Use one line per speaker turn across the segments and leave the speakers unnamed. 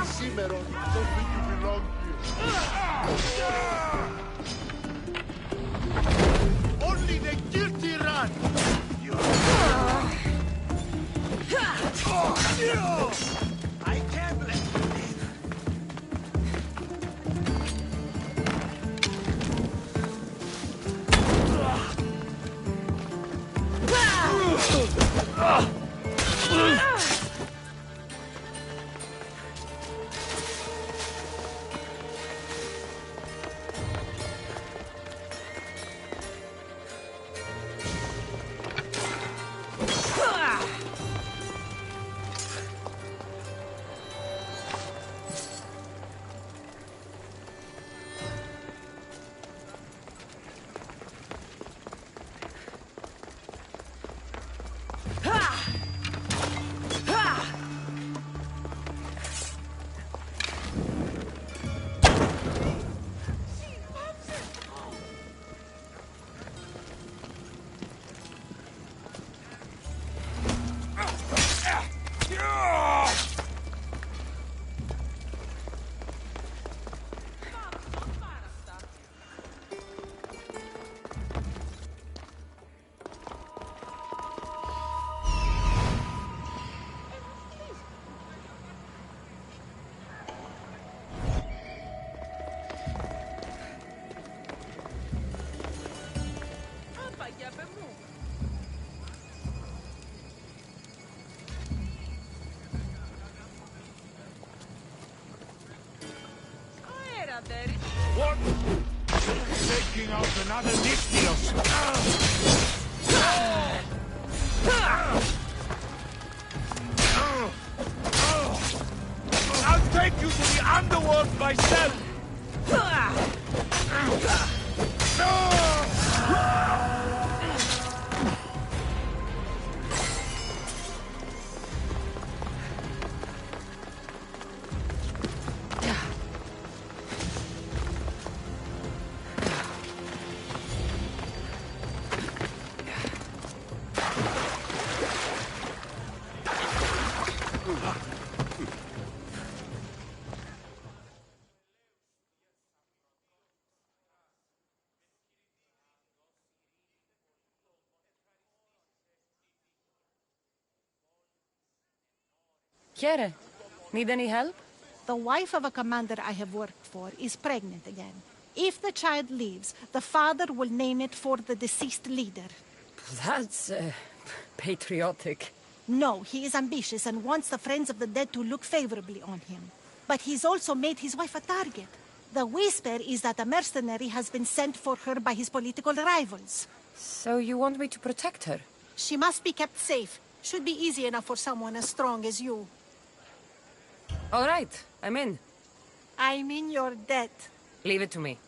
Cimarron, don't think you belong here. Only the guilty run! I can't let you live. What? Taking out another Nyctios. I'll take you to the underworld myself.
Chiere, need any help?
The wife of a commander I have worked for is pregnant again. If the child leaves, the father will name it for the deceased leader.
That's, patriotic.
No, he is ambitious and wants the friends of the dead to look favorably on him. But he's also made his wife a target. The whisper is that a mercenary has been sent for her by his political rivals.
So you want me to protect her?
She must be kept safe. Should be easy enough for someone as strong as you.
All right, I'm in.
I mean your debt.
Leave it to me.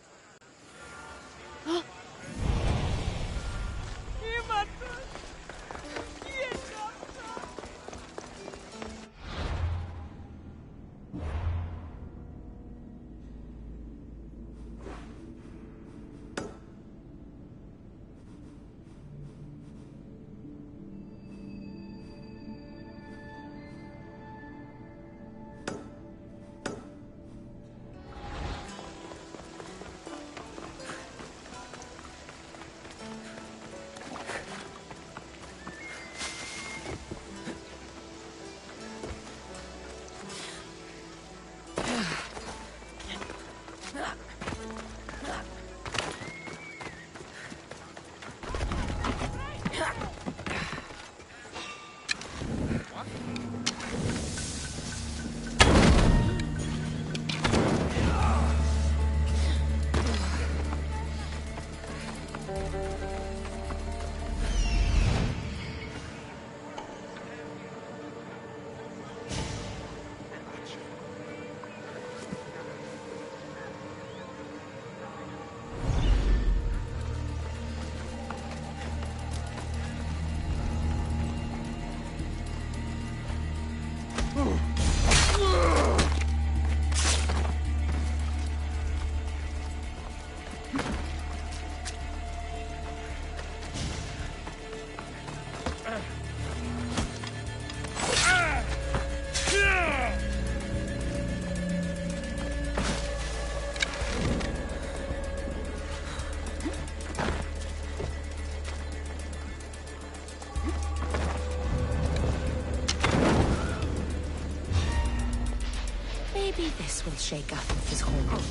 Maybe this will shake up his hold.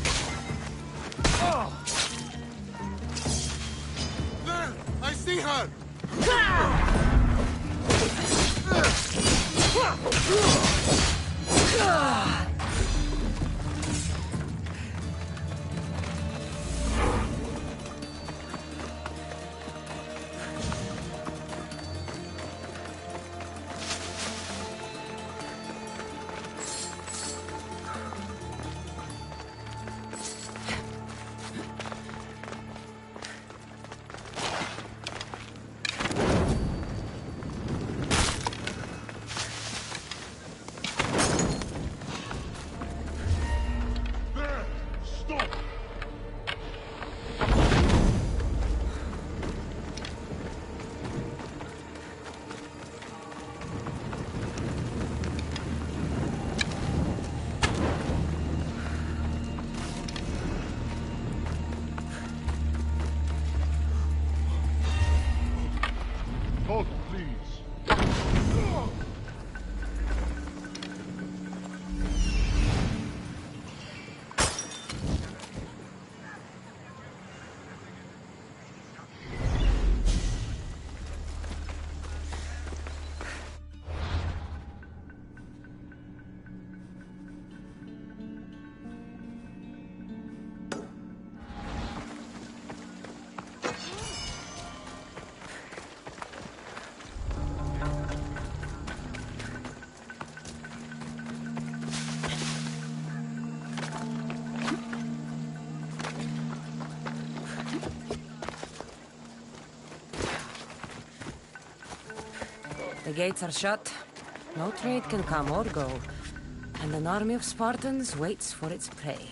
There! I see her! Hold, please.
The gates are shut. No trade can come or go. And an army of Spartans waits for its prey.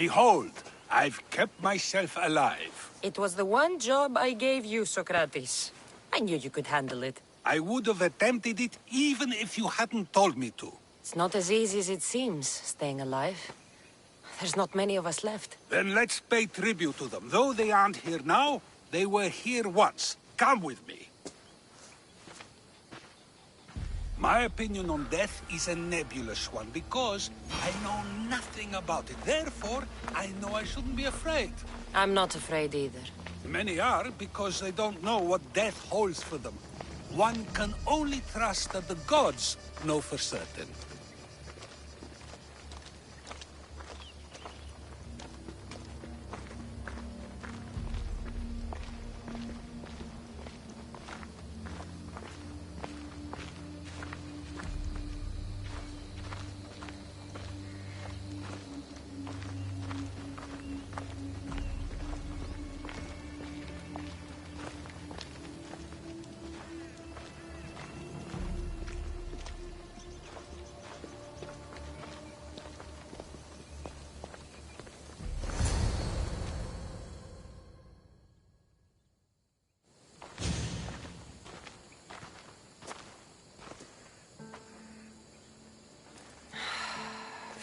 Behold, I've kept myself alive.
It was the one job I gave you, Socrates. I knew you could handle it.
I would have attempted it even if you hadn't told me to.
It's not as easy as it seems, staying alive. There's not many of us left.
Then let's pay tribute to them. Though they aren't here now, they were here once. Come with me. My opinion on death is a nebulous one, because I know nothing about it. Therefore, I know I shouldn't be afraid.
I'm not afraid either.
Many are, because they don't know what death holds for them. One can only trust that the gods know for certain.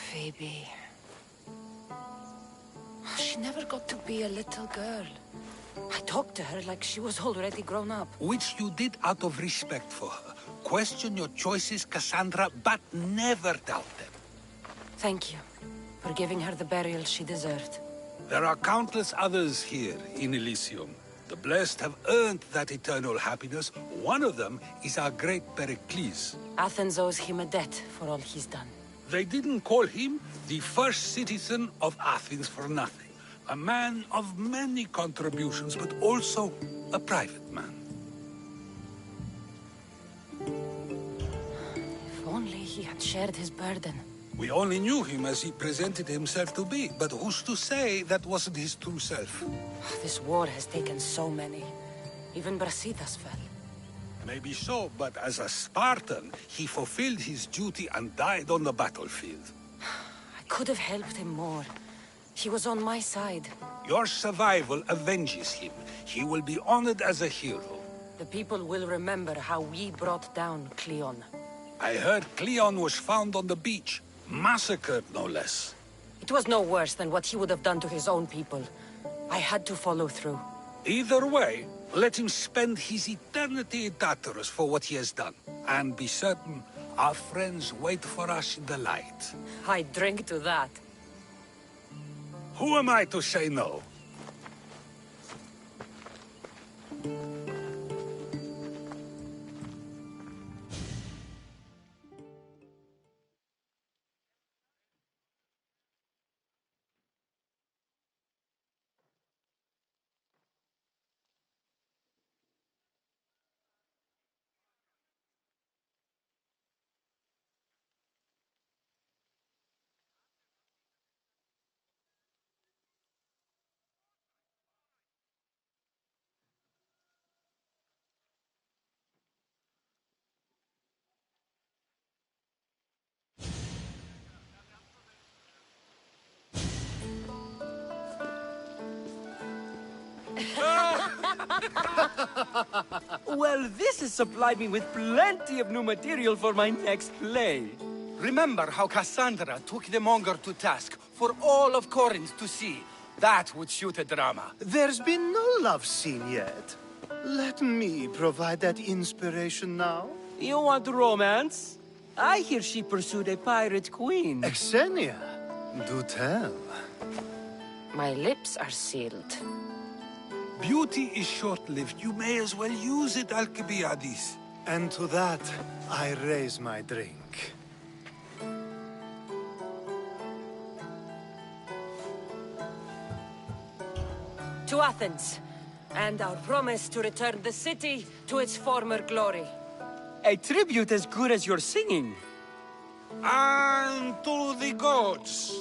Phoebe. She never got to be a little girl. I talked to her like she was already grown up.
Which you did out of respect for her. Question your choices, Cassandra, but never doubt them.
Thank you for giving her the burial she deserved.
There are countless others here in Elysium. The blessed have earned that eternal happiness. One of them is our great Pericles.
Athens owes him a debt for all he's done.
They didn't call him the first citizen of Athens for nothing. A man of many contributions, but also a private man.
If only he had shared his burden.
We only knew him as he presented himself to be, but who's to say that wasn't his true self?
This war has taken so many. Even Brasidas fell.
Maybe so, but as a Spartan, he fulfilled his duty and died on the battlefield.
I could have helped him more. He was on my side.
Your survival avenges him. He will be honored as a hero.
The people will remember how we brought down Cleon.
I heard Cleon was found on the beach. Massacred, no less.
It was no worse than what he would have done to his own people. I had to follow through.
Either way, let him spend his eternity in Tartarus for what he has done. And be certain, our friends wait for us in the light.
I drink to that.
Who am I to say no?
Well, this has supplied me with plenty of new material for my next play.
Remember how Cassandra took the monger to task for all of Corinth to see. That would shoot a drama.
There's been no love scene yet. Let me provide that inspiration now.
You want romance? I hear she pursued a pirate queen.
Xenia, do tell.
My lips are sealed.
Beauty is short-lived. You may as well use it, Alcibiades.
And to that, I raise my drink.
To Athens, and our promise to return the city to its former glory.
A tribute as good as your singing.
And to the gods.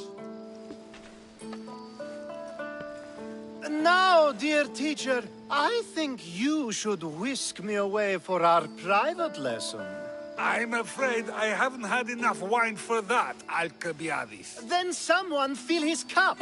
Now, dear teacher, I think you should whisk me away for our private lesson.
I'm afraid I haven't had enough wine for that, Alcibiades.
Then someone fill his cup.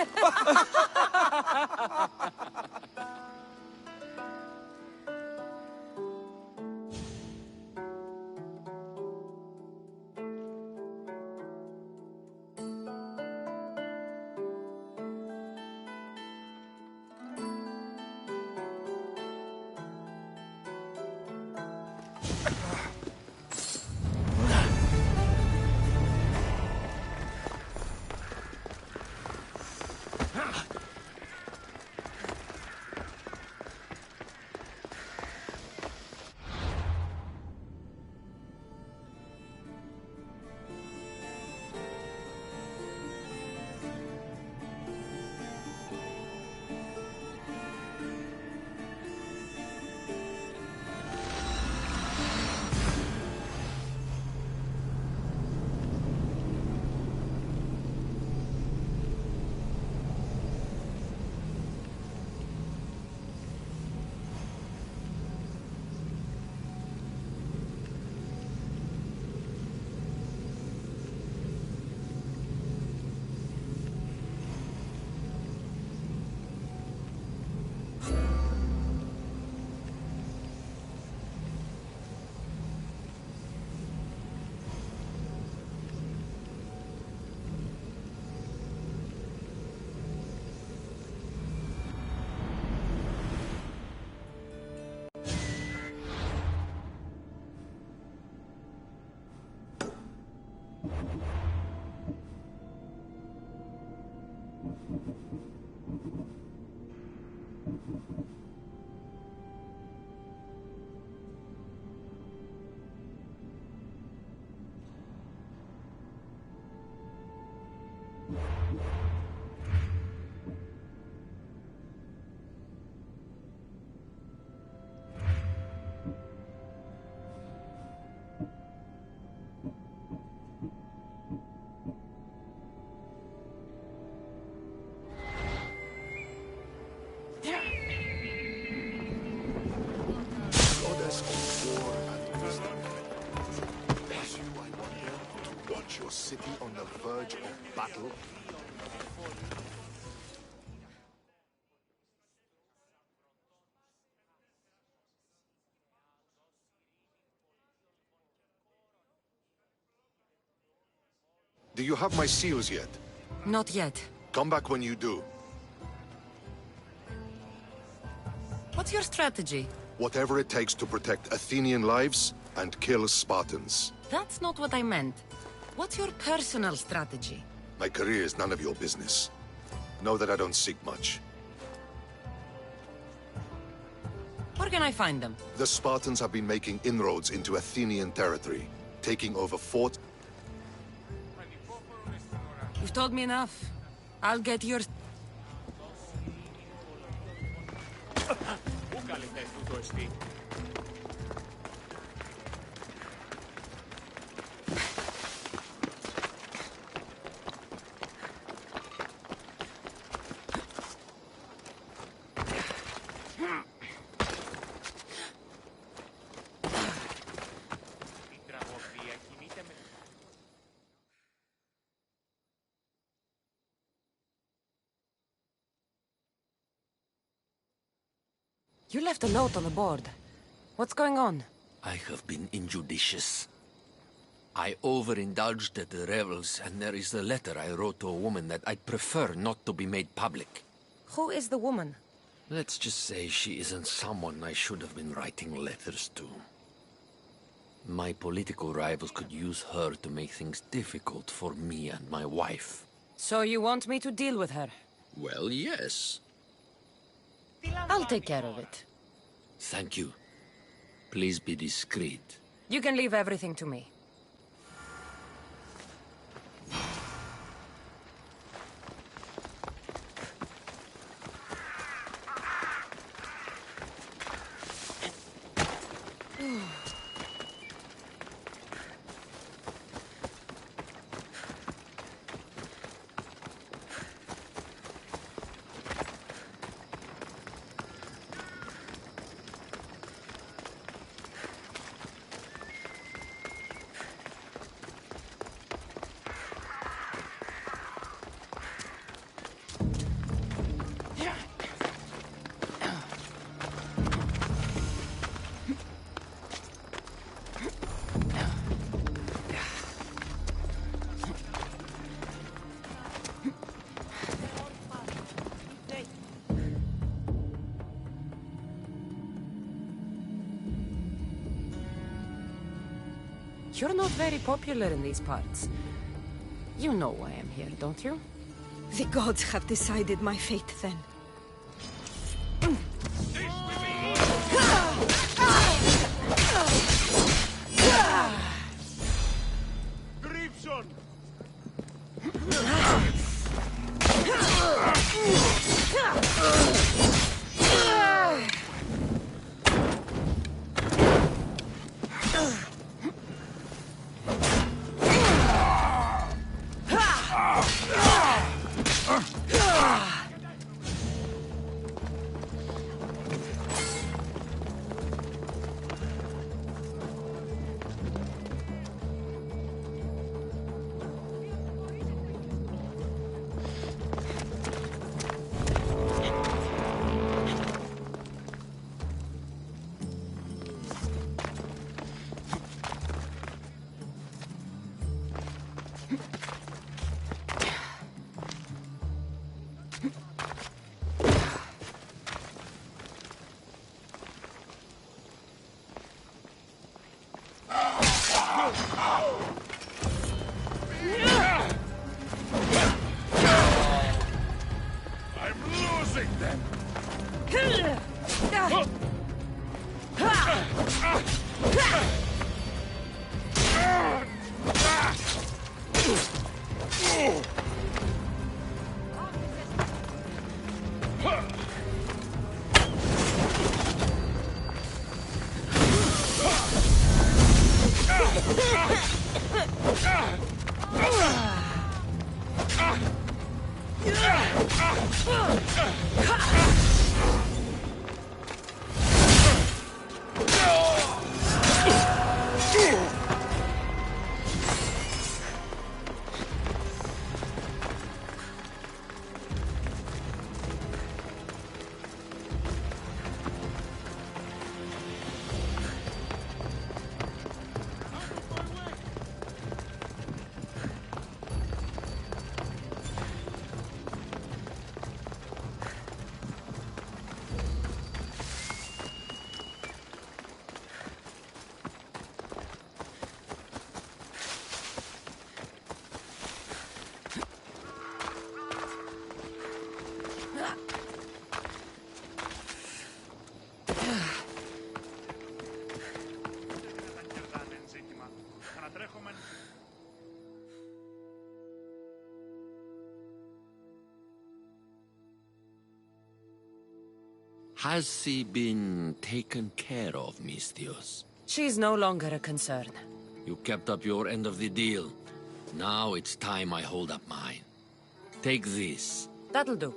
Goddess of war and wisdom. As you, I wonder, to watch your city on the verge of battle. Do you have my seals yet?
Not yet.
Come back when you do.
What's your strategy?
Whatever it takes to protect Athenian lives and kill Spartans.
That's not what I meant. What's your personal strategy?
My career is none of your business. Know that I don't seek much.
Where can I find them?
The Spartans have been making inroads into Athenian territory, taking over forts.
You've told me enough. I'll get your... You left a note on the board. What's going on?
I have been injudicious. I overindulged at the revels, and there is a letter I wrote to a woman that I'd prefer not to be made public.
Who is the woman?
Let's just say she isn't someone I should have been writing letters to. My political rivals could use her to make things difficult for me and my wife.
So you want me to deal with her?
Well, yes.
I'll take care of it.
Thank you. Please be discreet.
You can leave everything to me. You're not very popular in these parts. You know why I'm here, don't you?
The gods have decided my fate, then.
Has she been taken care of, Misthios?
She's no longer a concern.
You kept up your end of the deal. Now it's time I hold up mine. Take this.
That'll do.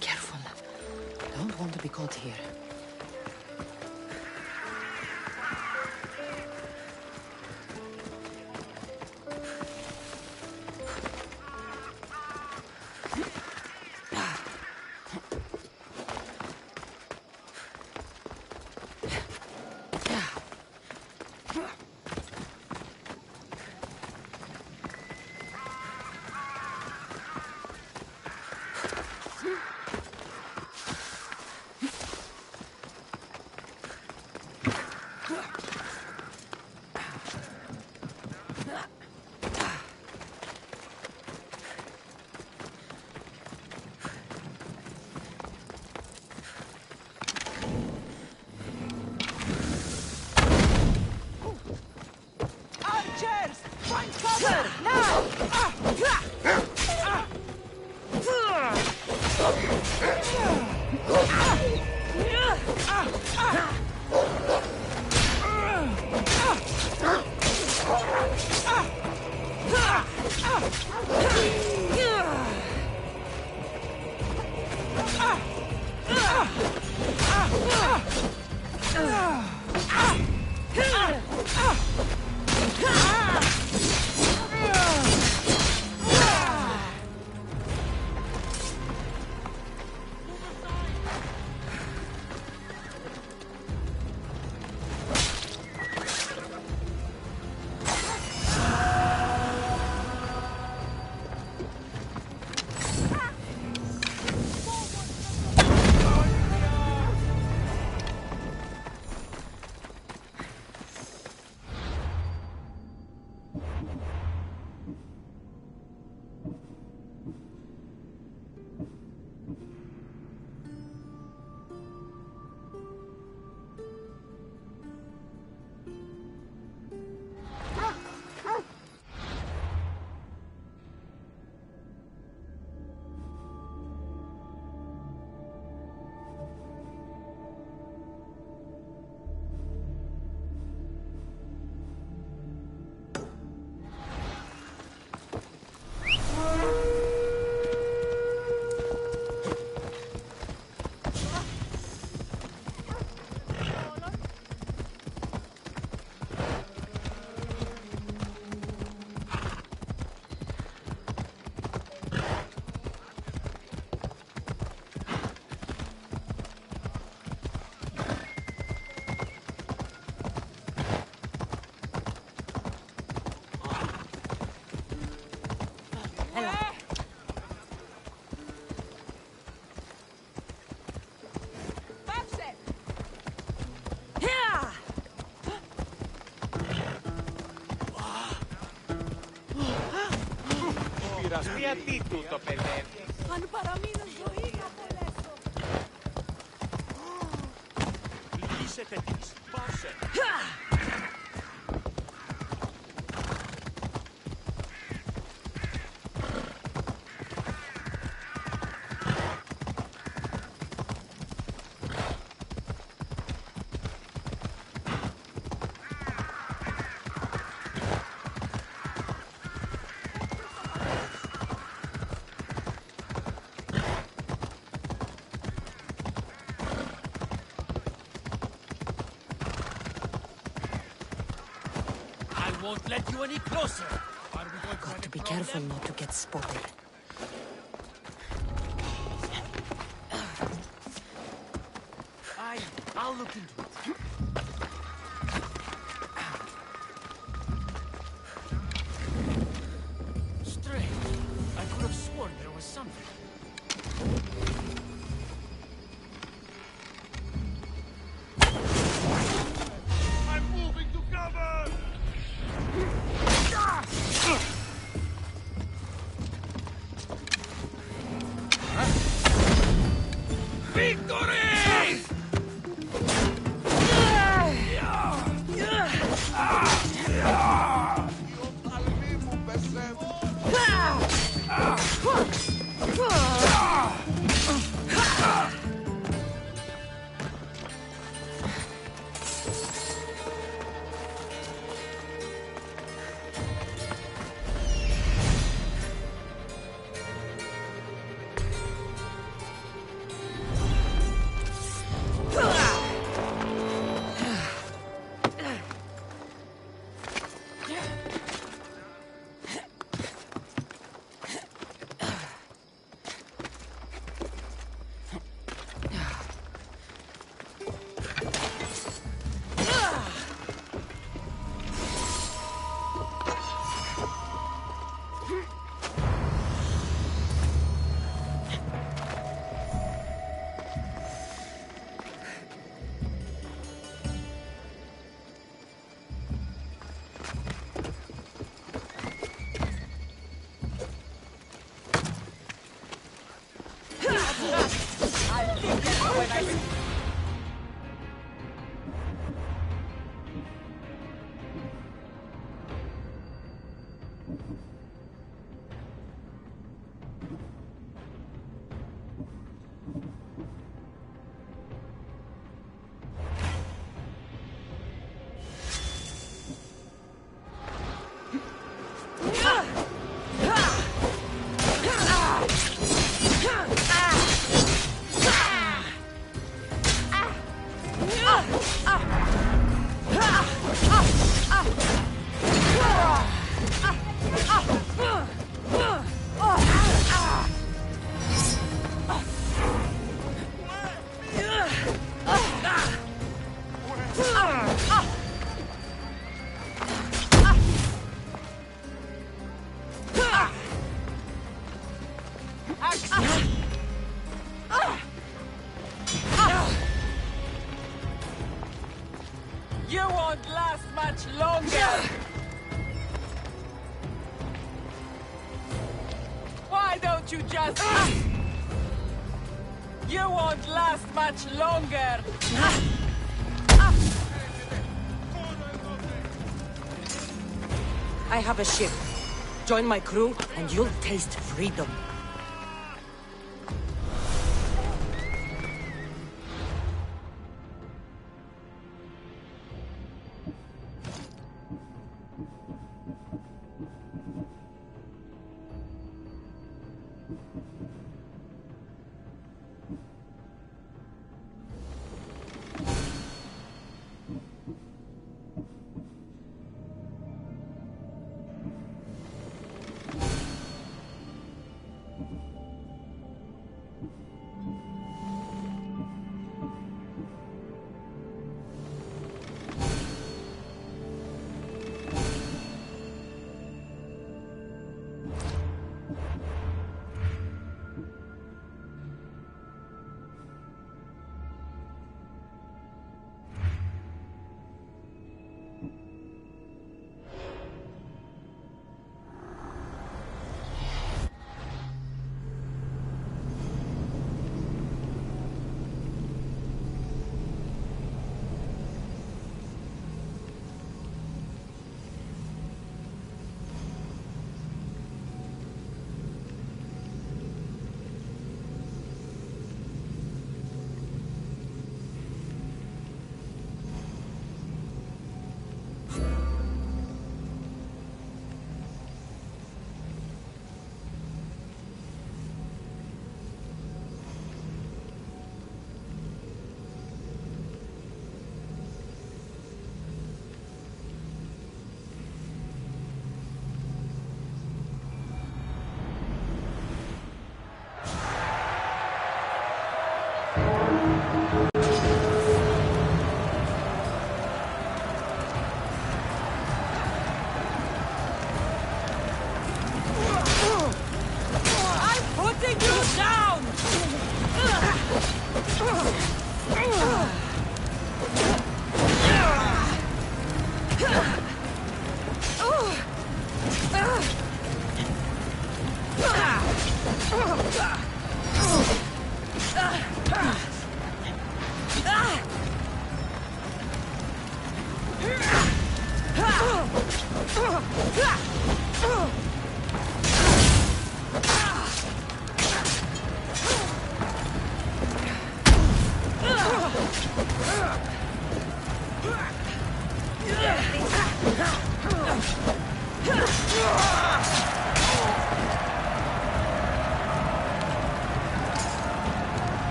Careful. Don't want to be caught here.
Γιατί τούτο παιδεύει.
Αν παραμείνω ζωή να απολέσω.
Λύσετε της. Πάσε.
Won't let you any closer.
Got to be careful not to get spotted.
I'll look into it. Strange. I could have sworn there was something. I'm moving to cover!
Victory!
You won't last much longer! Why don't you just... You won't last much longer!
I have a ship. Join my crew, and you'll taste freedom.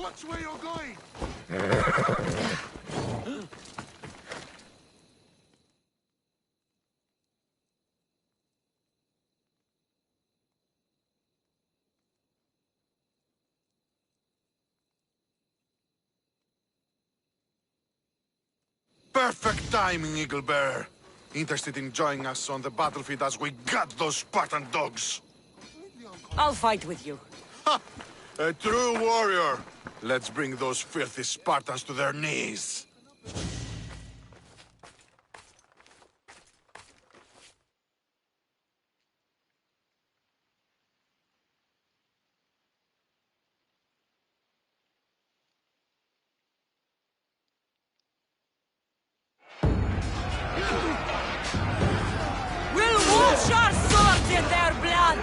Watch where you're going! Perfect timing, Eagle Bearer. Interested in joining us on the battlefield as we gut those Spartan dogs?
I'll fight with you.
Ha! A true warrior! Let's bring those filthy Spartans to their knees!
We'll wash our swords in their blood!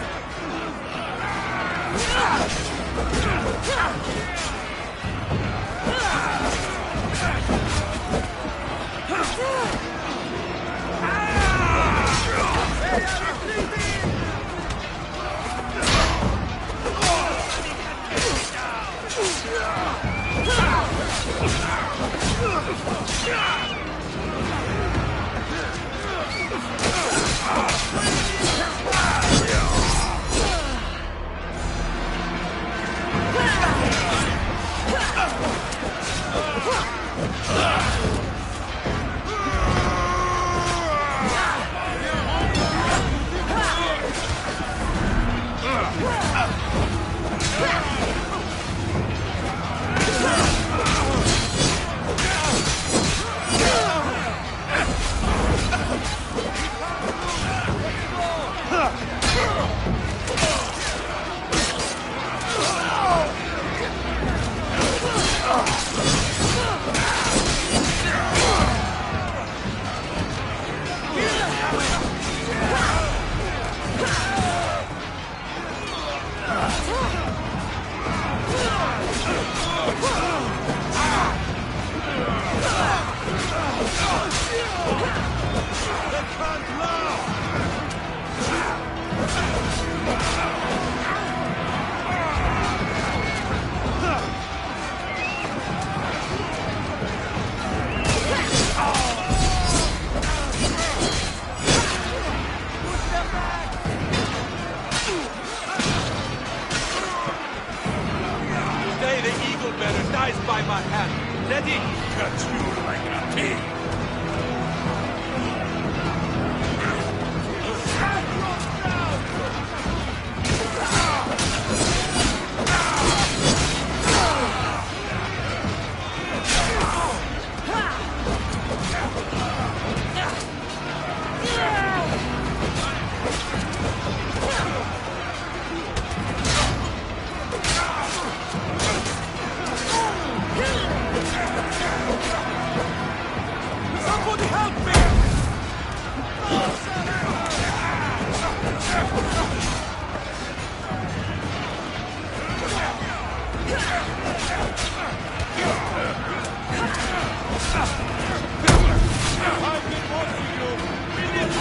Today the Eagle Bearer dies by my hand. Ready?
Cut you like a pig!
Somebody help me! I've been watching you. We need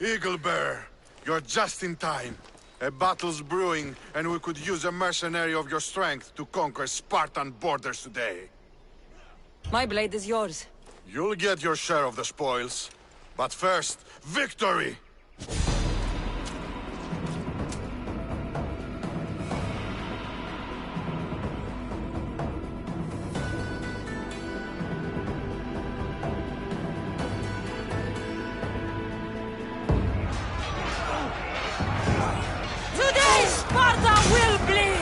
Eaglebearer, you're just in time. A battle's brewing, and we could use a mercenary of your strength to conquer Spartan borders today.
My blade is yours.
You'll get your share of the spoils. But first, victory!
Today, Sparta will bleed!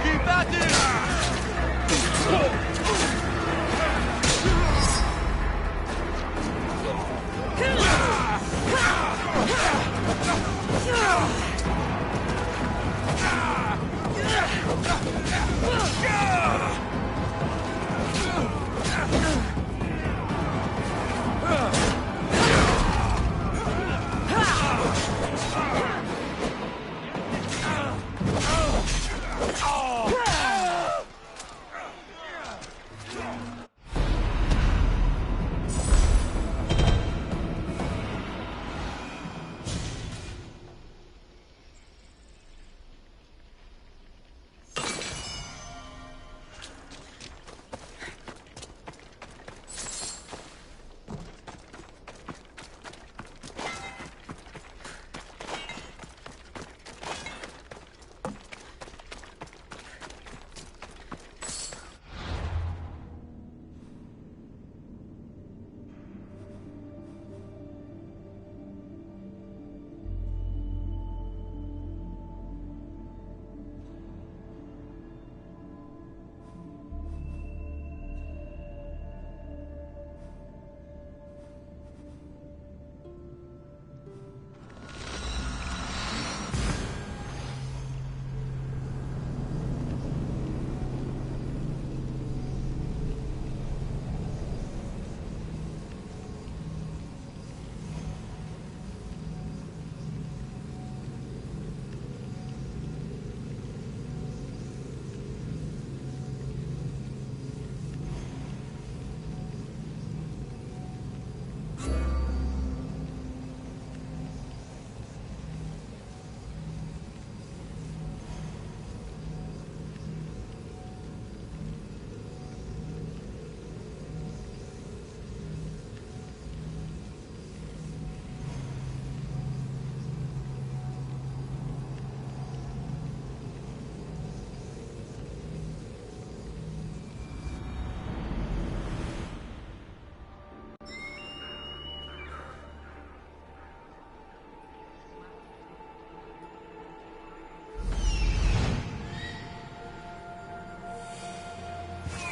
Keep at it!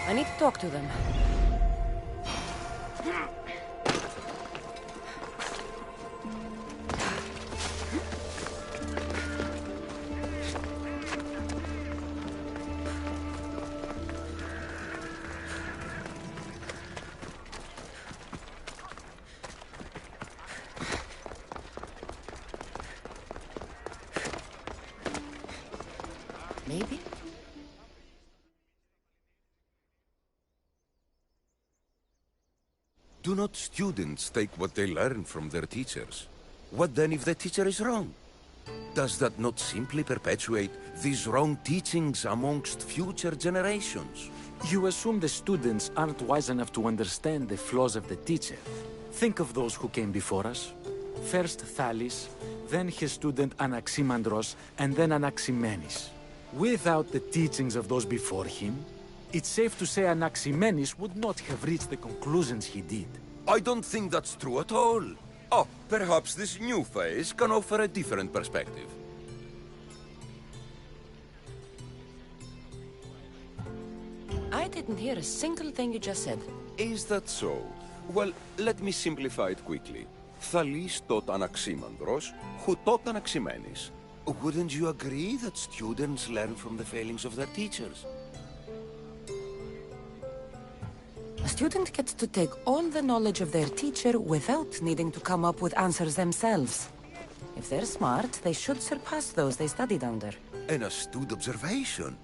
I need to talk to them. Maybe?
Do not students take what they learn from their teachers? What then if the teacher is wrong? Does that not simply perpetuate these wrong teachings amongst future generations?
You assume the students aren't wise enough to understand the flaws of the teacher. Think of those who came before us. First Thalis, then his student Anaximandros, and then Anaximenes. Without the teachings of those before him, it's safe to say Anaximenes would not have reached the conclusions he did.
I don't think that's true at all. Oh, perhaps this new phase can offer a different perspective.
I didn't hear a single thing you just said.
Is that so? Well, let me simplify it quickly. Thalis taught Anaximandros, who taught Anaximenes. Wouldn't you agree that students learn from the failings of their teachers?
A student gets to take all the knowledge of their teacher without needing to come up with answers themselves. If they're smart, they should surpass those they studied under.
An astute observation.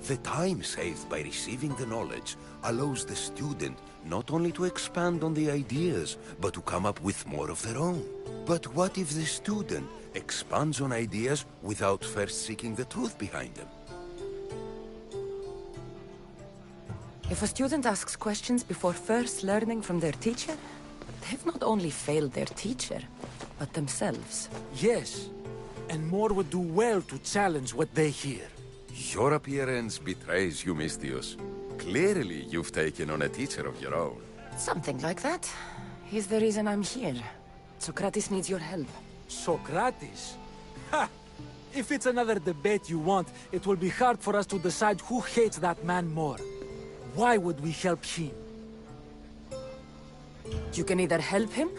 The time saved by receiving the knowledge allows the student not only to expand on the ideas, but to come up with more of their own. But what if the student expands on ideas without first seeking the truth behind them?
If a student asks questions before first learning from their teacher, they've not only failed their teacher, but themselves.
Yes, and more would do well to challenge what they hear.
Your appearance betrays you, Misthios. Clearly, you've taken on a teacher of your own.
Something like that. He's the reason I'm here. Socrates needs your help.
Socrates? Ha! If it's another debate you want, it will be hard for us to decide who hates that man more. Why would we help him?
You can either help him,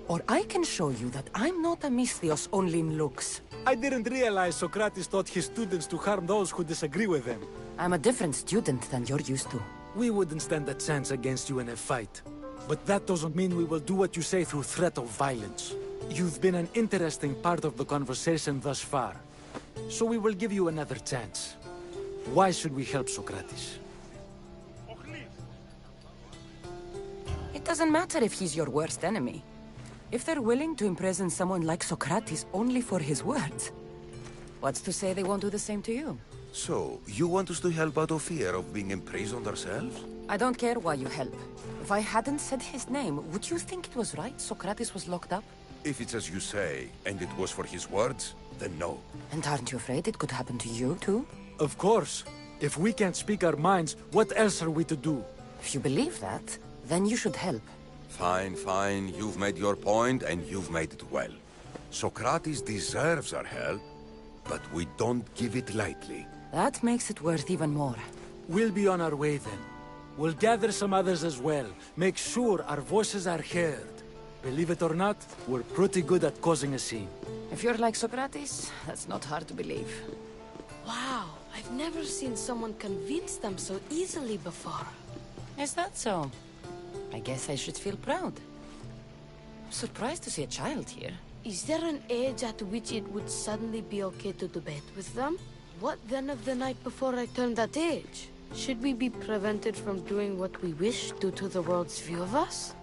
or I can show you that I'm not a Misthios only in looks.
I didn't realize Socrates taught his students to harm those who disagree with them.
I'm a different student than you're used to.
We wouldn't stand a chance against you in a fight. But that doesn't mean we will do what you say through threat of violence. You've been an interesting part of the conversation thus far. So we will give you another chance. Why should we help Socrates?
It doesn't matter if he's your worst enemy. If they're willing to imprison someone like Socrates only for his words, what's to say they won't do the same to you?
So, you want us to help out of fear of being imprisoned ourselves?
I don't care why you help. If I hadn't said his name, would you think it was right Socrates was locked up?
If it's as you say, and it was for his words, then no.
And aren't you afraid it could happen to you, too?
Of course. If we can't speak our minds, what else are we to do?
If you believe that, then you should help.
Fine, fine. You've made your point, and you've made it well. Socrates deserves our help, but we don't give it lightly.
That makes it worth even more.
We'll be on our way then. We'll gather some others as well. Make sure our voices are heard. Believe it or not, we're pretty good at causing a scene.
If you're like Socrates, that's not hard to believe.
Wow, I've never seen someone convince them so easily before.
Is that so? I guess I should feel proud. I'm surprised to see a child here.
Is there an age at which it would suddenly be okay to debate with them? What then of the night before I turned that age? Should we be prevented from doing what we wish due to the world's view of us?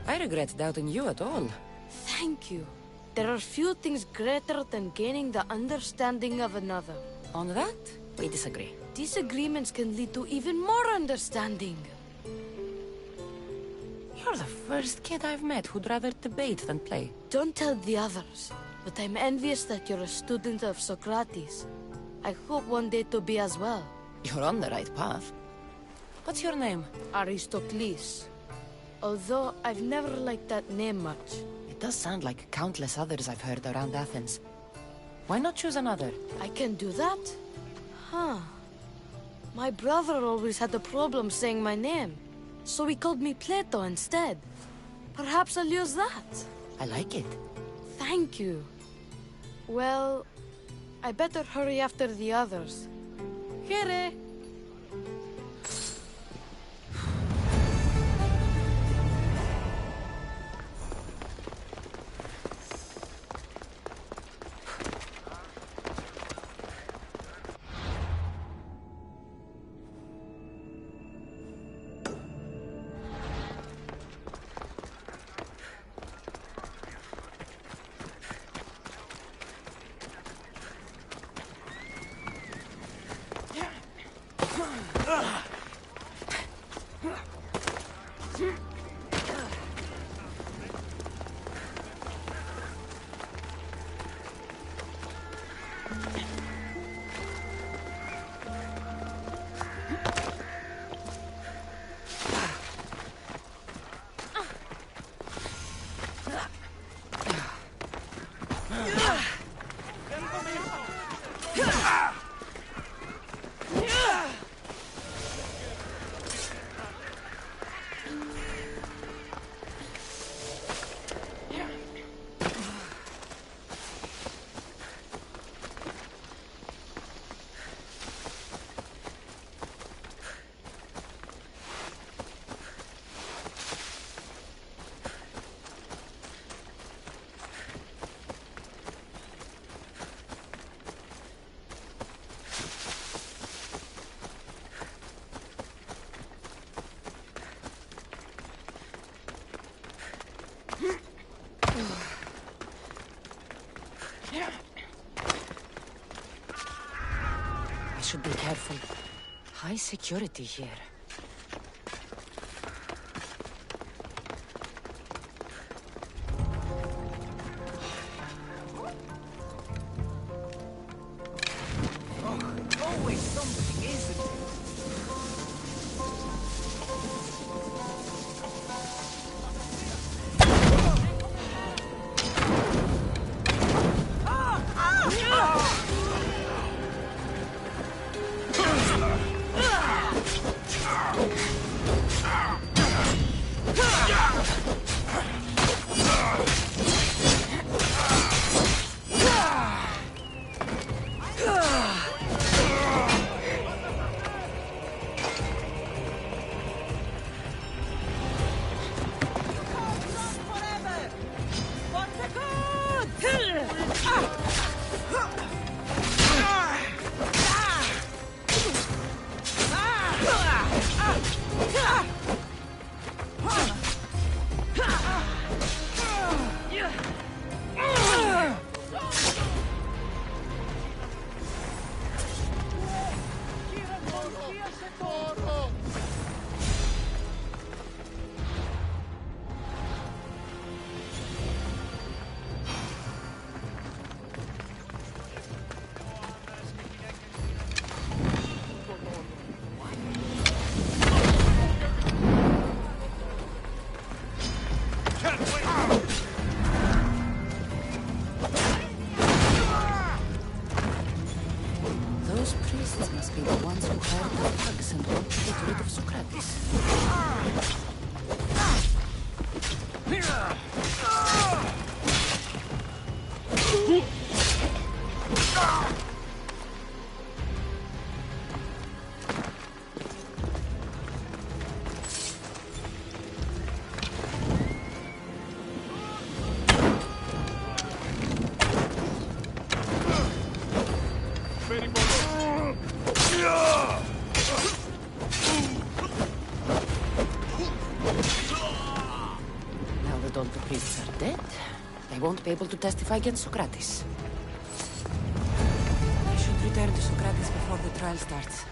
I regret doubting you at all.
Thank you. There are few things greater than gaining the understanding of another.
On that, we disagree.
Disagreements can lead to even more understanding.
You're the first kid I've met who'd rather debate than play.
Don't tell the others, but I'm envious that you're a student of Socrates. I hope one day to be as well.
You're on the right path. What's your name?
Aristocles. Although I've never liked that name much.
It does sound like countless others I've heard around Athens. Why not choose another?
I can do that? Huh. My brother always had a problem saying my name, so he called me Plato instead. Perhaps I'll use that.
I like it.
Thank you. Well, I better hurry after the others. Here.
I should be careful. High security here.
Always something, isn't it?
Now that all the priests are dead, they won't be able to testify against Socrates. I should return to Socrates before the trial starts.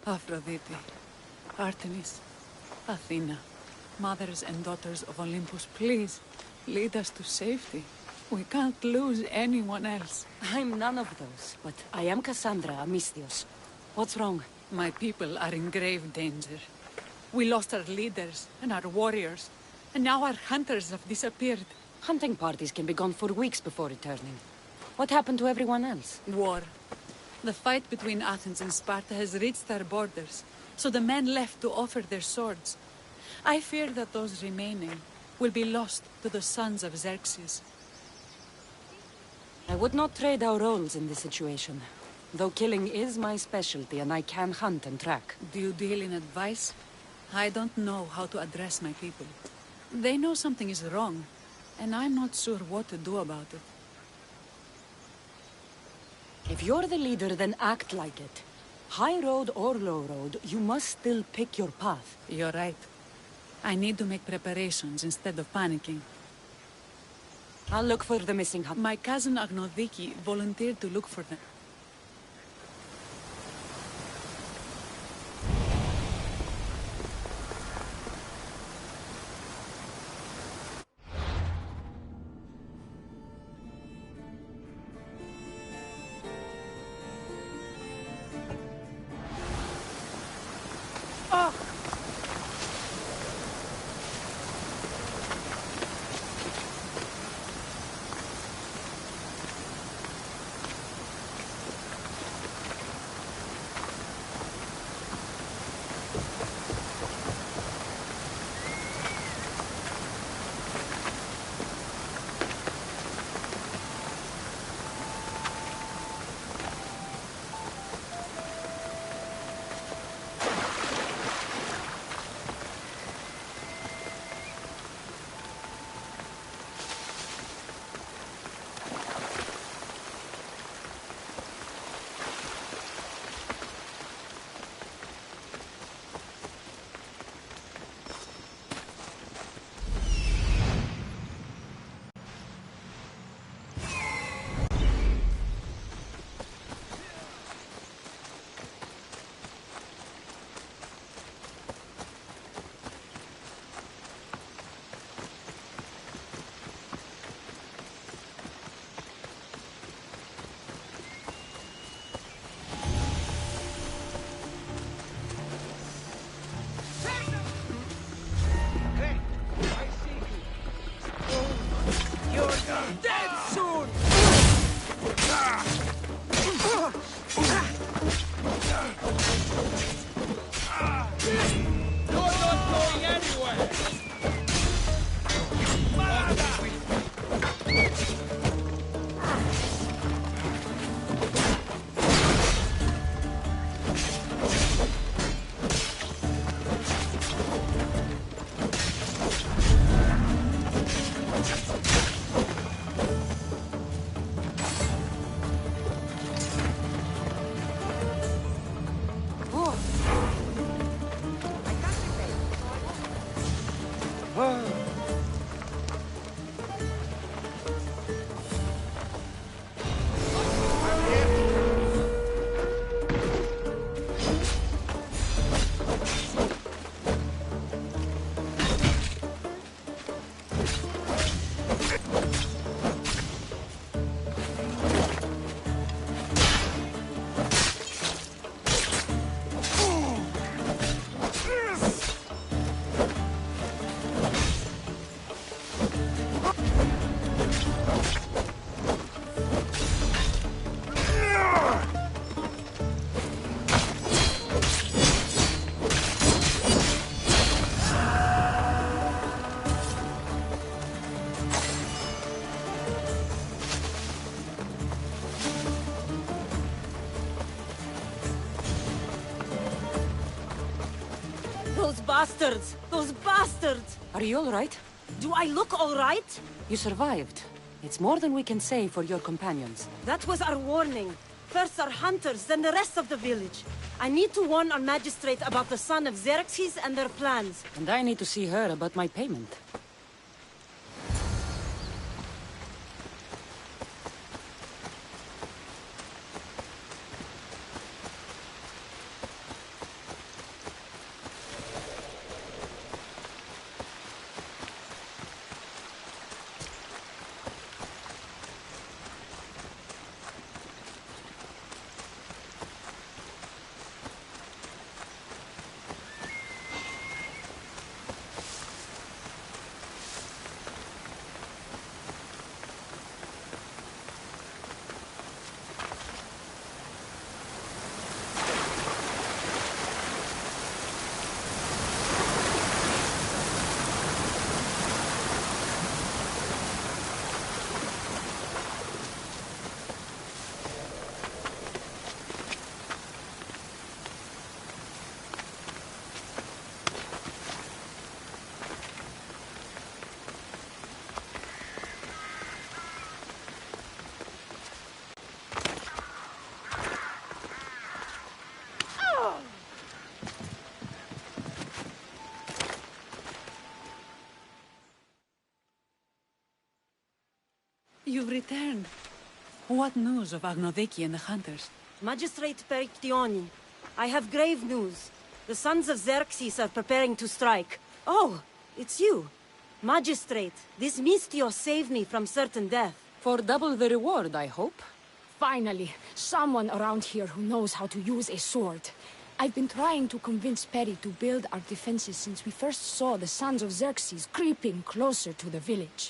Aphrodite, Artemis, Athena, mothers and daughters of Olympus, please, lead us to safety. We can't lose anyone else.
I'm none of those, but I am Cassandra Amistios. What's wrong?
My people are in grave danger. We lost our leaders and our warriors, and now our hunters have disappeared.
Hunting parties can be gone for weeks before returning. What happened to everyone else?
War. The fight between Athens and Sparta has reached our borders, so the men left to offer their swords. I fear that those remaining will be lost to the sons of Xerxes.
I would not trade our roles in this situation. Though killing is my specialty and I can hunt and track.
Do you deal in advice? I don't know how to address my people. They know something is wrong, and I'm not sure what to do about it.
If you're the leader, then act like it. High road or low road, you must still pick your path.
You're right. I need to make preparations instead of panicking.
I'll look for the missing hut.
My cousin Agnodiki volunteered to look for them.
bastards! Those bastards!
Are you all right?
Do I look all right?
You survived. It's more than we can say for your companions.
That was our warning. First our hunters, then the rest of the village. I need to warn our magistrate about the son of Xerxes and their plans.
And I need to see her about my payment.
You've returned. What news of Agnodeki and the hunters?
Magistrate Perictioni, I have grave news. The sons of Xerxes are preparing to strike. Oh, it's you. Magistrate, this Mistio saved me from certain death.
For double the reward, I hope.
Finally, someone around here who knows how to use a sword. I've been trying to convince Peri to build our defenses since we first saw the sons of Xerxes creeping closer to the village.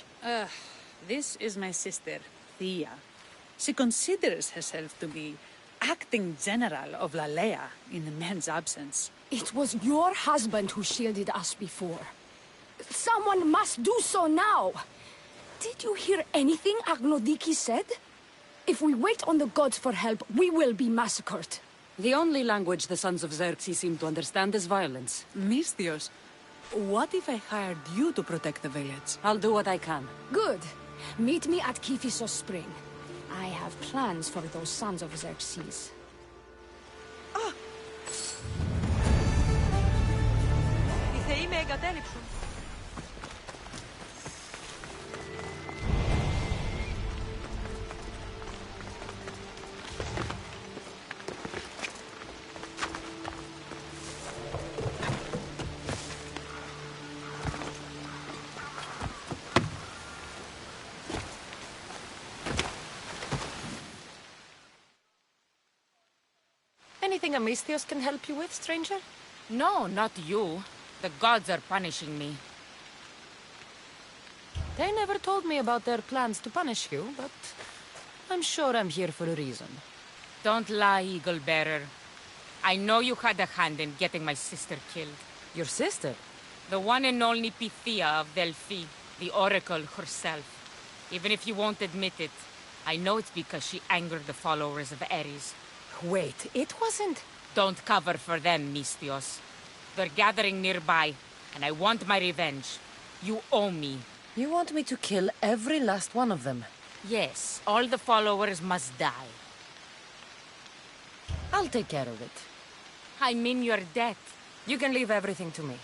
This is my sister, Thea. She considers herself to be acting general of Lalea in the men's absence.
It was your husband who shielded us before. Someone must do so now! Did you hear anything Agnodiki said? If we wait on the gods for help, we will be massacred.
The only language the sons of Xerxes seem to understand is violence.
Misthios, what if I hired you to protect the village?
I'll do what I can.
Good. Meet me at Kiphisos Spring. I have plans for those sons of Xerxes.
Οι θεοί με εγκατέλειψουν.
Anything Amistios can help you with, stranger?
No, not you. The gods are punishing me.
They never told me about their plans to punish you, but I'm sure I'm here for a reason.
Don't lie, Eagle Bearer. I know you had a hand in getting my sister killed.
Your sister?
The one and only Pythia of Delphi, the Oracle herself. Even if you won't admit it, I know it's because she angered the followers of Ares.
Wait, it wasn't...
Don't cover for them, Misthios. They're gathering nearby, and I want my revenge. You owe me.
You want me to kill every last one of them?
Yes, all the followers must die.
I'll take care of it.
I'm in your debt.
You can leave everything to me.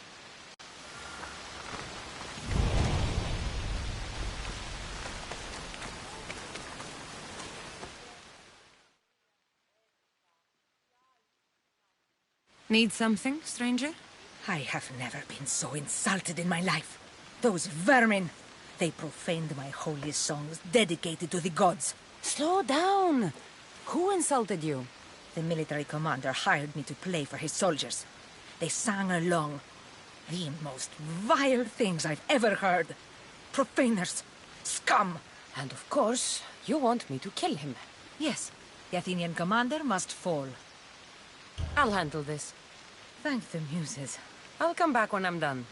Need something, stranger?
I have never been so insulted in my life. Those vermin! They profaned my holy songs dedicated to the gods.
Slow down! Who insulted you?
The military commander hired me to play for his soldiers. They sang along. The most vile things I've ever heard. Profaners. Scum.
And of course, you want me to kill him.
Yes, the Athenian commander must fall.
I'll handle this.
Thank the muses.
I'll come back when I'm done.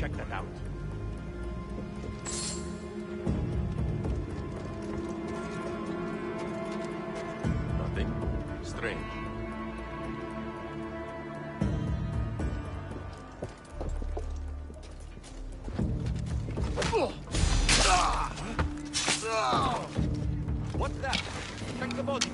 check that out.
Nothing strange.
What's that? Check the body.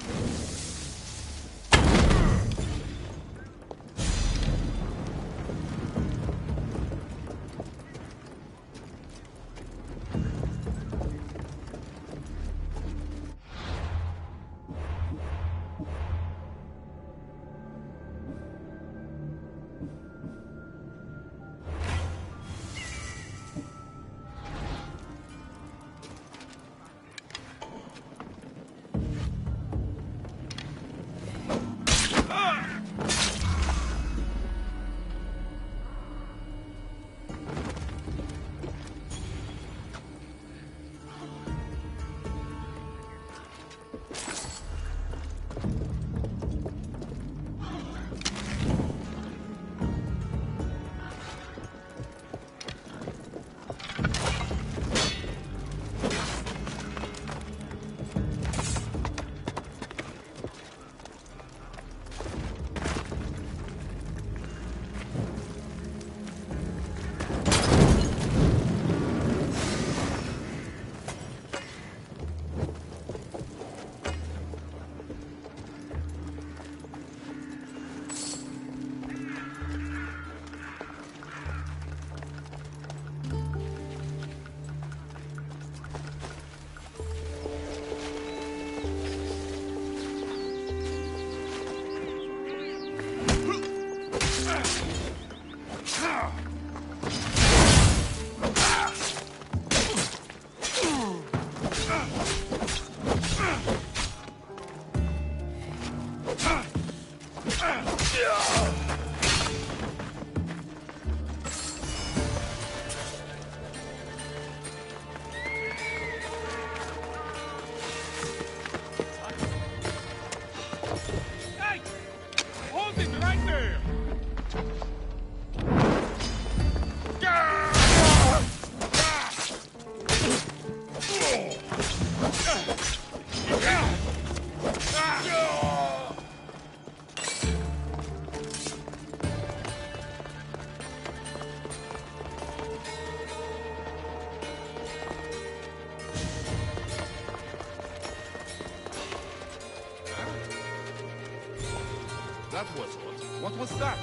That was odd. What was that?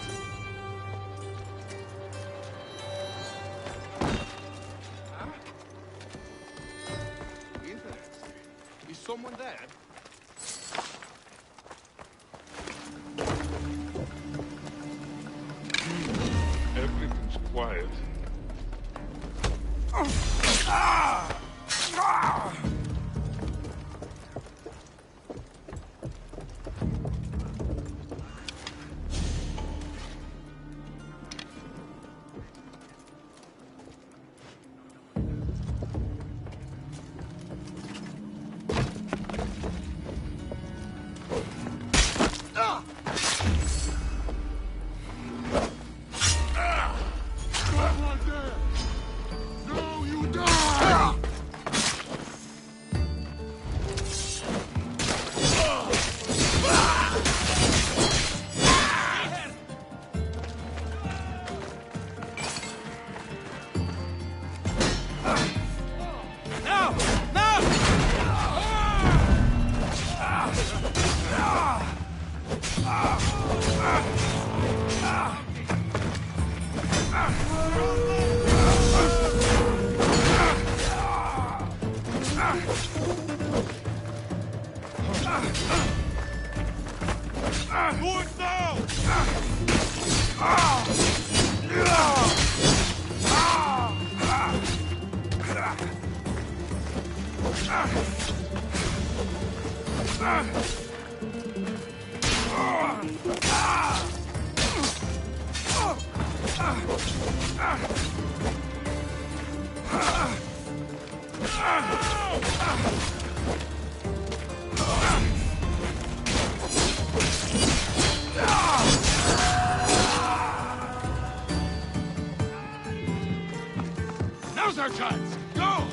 Huh? Interesting. Is someone there?
Everything's quiet.
Now's our chance! Go!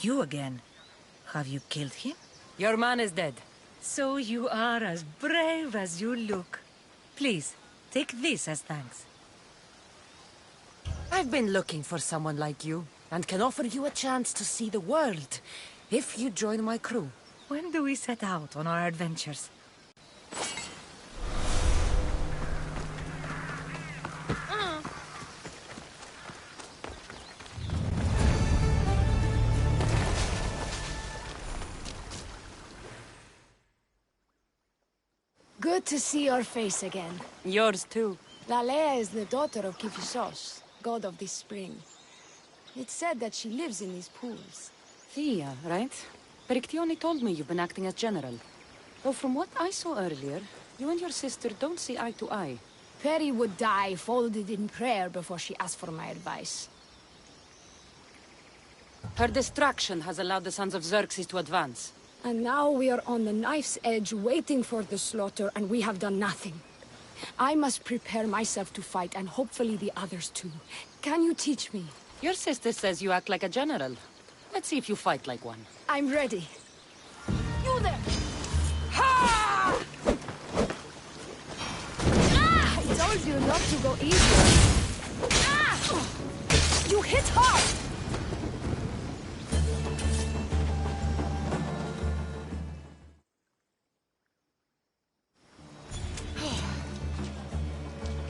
You again. Have you killed him?
Your man is dead.
So you are as brave as you look. Please, take this as thanks.
I've been looking for someone like you, and can offer you a chance to see the world, if you join my crew.
When do we set out on our adventures?
Good to see your face again.
Yours too.
Lalea is the daughter of Kifisos, god of the spring. It's said that she lives in these pools.
Thea, right? Perictione told me you've been acting as general. Though from what I saw earlier, you and your sister don't see eye to eye.
Peri would die folded in prayer before she asked for my advice.
Her distraction has allowed the sons of Xerxes to advance.
And now we are on the knife's edge waiting for the slaughter, and we have done nothing. I must prepare myself to fight, and hopefully the others too. Can you teach me?
Your sister says you act like a general. Let's see if you fight like one.
I'm ready. You there! Ha! Ah! I told you not to go easy. Ah! You hit hard!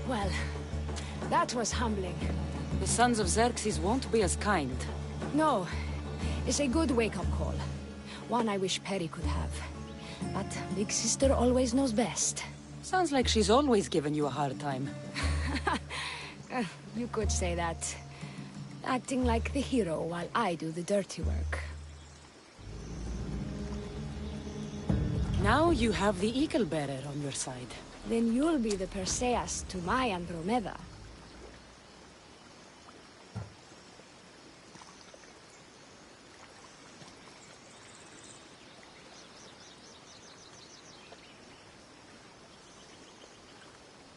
Well, that was humbling.
The sons of Xerxes won't be as kind.
No, it's a good wake-up call. One I wish Peri could have. But Big Sister always knows best.
Sounds like she's always given you a hard time.
You could say that. Acting like the hero while I do the dirty work.
Now you have the Eagle Bearer on your side.
Then you'll be the Perseus to my Andromeda.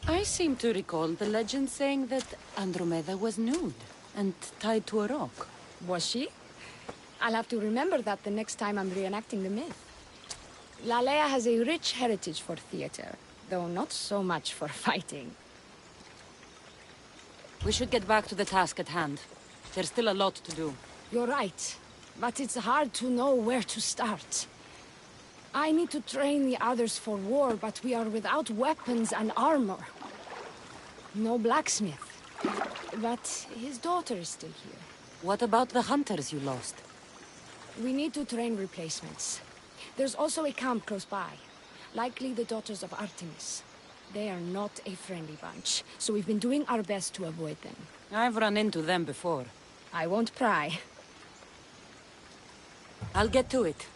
I seem to recall the legend saying that Andromeda was nude and tied to a rock.
Was she? I'll have to remember that the next time I'm reenacting the myth. Lalea has a rich heritage for theater, though not so much for fighting.
We should get back to the task at hand. There's still a lot to do.
You're right, but it's hard to know where to start. I need to train the others for war, but we are without weapons and armor. No blacksmith. But his daughter is still here.
What about the hunters you lost?
We need to train replacements. There's also a camp close by. Likely the Daughters of Artemis. They are not a friendly bunch, so we've been doing our best to avoid them.
I've run into them before.
I won't pry.
I'll get to it.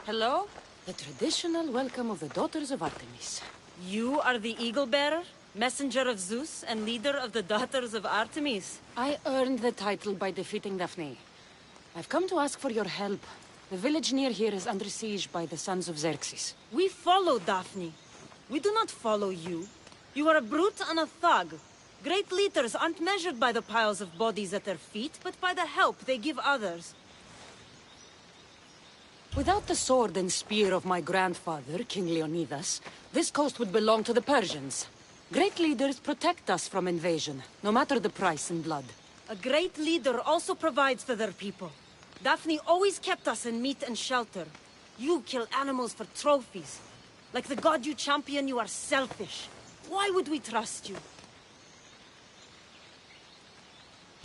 Hello? The traditional welcome of the Daughters of Artemis.
You are the Eagle Bearer, messenger of Zeus, and leader of the Daughters of Artemis.
I earned the title by defeating Daphne. I've come to ask for your help. The village near here is under siege by the sons of Xerxes.
We follow Daphne. We do not follow you. You are a brute and a thug. Great leaders aren't measured by the piles of bodies at their feet, but by the help they give others.
Without the sword and spear of my grandfather, King Leonidas, this coast would belong to the Persians. Great leaders protect us from invasion, no matter the price in blood.
A great leader also provides for their people. Daphne always kept us in meat and shelter. You kill animals for trophies. Like the god you champion, you are selfish. Why would we trust you?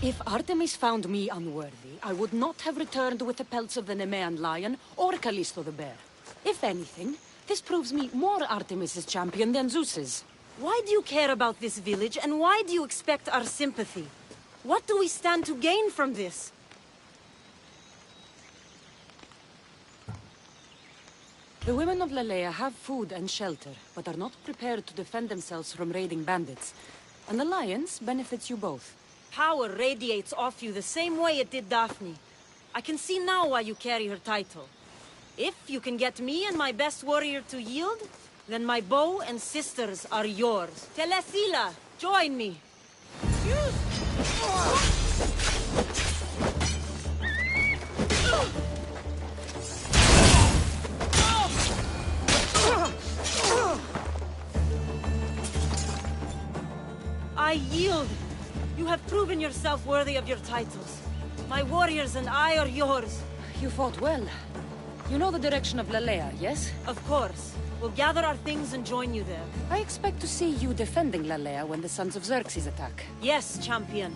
If Artemis found me unworthy, I would not have returned with the pelts of the Nemean lion or Callisto the bear. If anything, this proves me more Artemis's champion than Zeus's.
Why do you care about this village, and why do you expect our sympathy? What do we stand to gain from this?
The women of Lalea have food and shelter, but are not prepared to defend themselves from raiding bandits. An alliance benefits you both.
Power radiates off you the same way it did Daphne. I can see now why you carry her title. If you can get me and my best warrior to yield, then my bow and sisters are yours. Telesila, join me. I yield. You have proven yourself worthy of your titles. My warriors and I are yours.
You fought well. You know the direction of Lalea, yes?
Of course. We'll gather our things and join you there.
I expect to see you defending Lalea when the sons of Xerxes attack.
Yes, champion.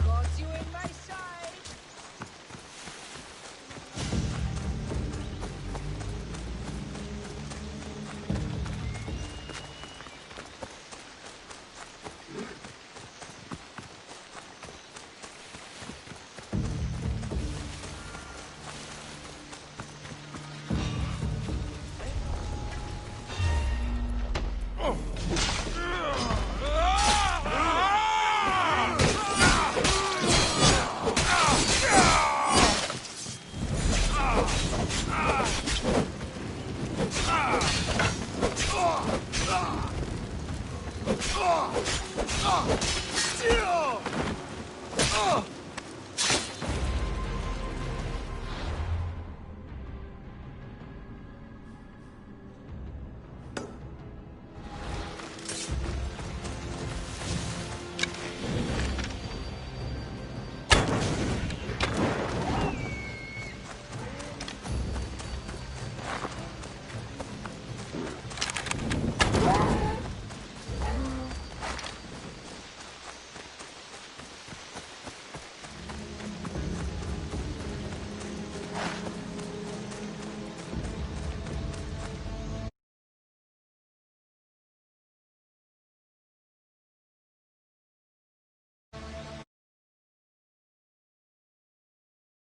Got you in my sight.